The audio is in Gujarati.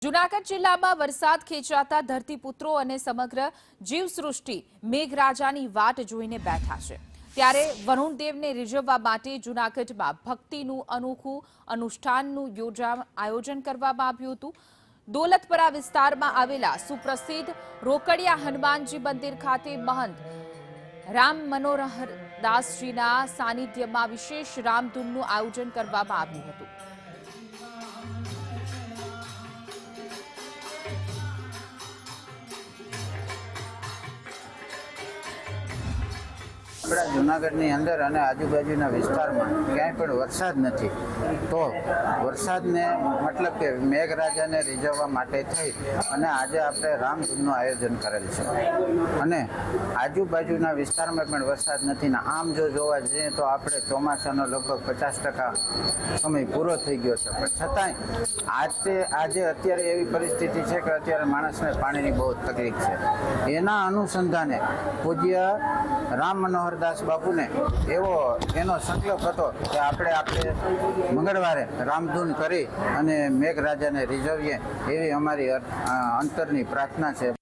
જૂનાગઢ જિલ્લામાં વરસાદ ખેંચાતા ધરતીપુત્રો અને સમગ્ર જીવસૃષ્ટિ મેઘરાજાની વાટ જોઈને બેઠા છે। ત્યારે વરુણદેવને રીઝવવા માટે જૂનાગઢમાં ભક્તિનું અનોખું અનુષ્ઠાનનું આયોજન કરવામાં આવ્યું હતું। દોલતપરા વિસ્તારમાં આવેલા સુપ્રસિદ્ધ રોકડિયા હનુમાનજી મંદિર ખાતે મહંત રામ મનોહર દાસજીના સાનિધ્યમાં વિશેષ રામધૂનનું આયોજન કરવામાં આવ્યું હતું। આપણા જૂનાગઢની અંદર અને આજુબાજુના વિસ્તારમાં ક્યાંય પણ વરસાદ નથી, તો વરસાદને મતલબ કે મેઘરાજાને રીઝવવા માટે થઈ અને આજે આપણે રામધૂનનું આયોજન કરેલ છે। અને આજુબાજુના વિસ્તારમાં પણ વરસાદ નથી ને આમ જો જોવા જઈએ તો આપણે ચોમાસાનો લગભગ 50% સમય પૂરો થઈ ગયો છે, પણ છતાંય આજે અત્યારે એવી પરિસ્થિતિ છે કે અત્યારે માણસને પાણીની બહુ તકલીફ છે। એના અનુસંધાને પૂજ્ય રામ મનોહર દાસ બાપુને એનો સંકલ્પ હતો કે આપણે મંગળવારે રામધૂન કરી અને મેઘરાજાને રીઝવીએ, એવી અમારી અંતરની પ્રાર્થના છે।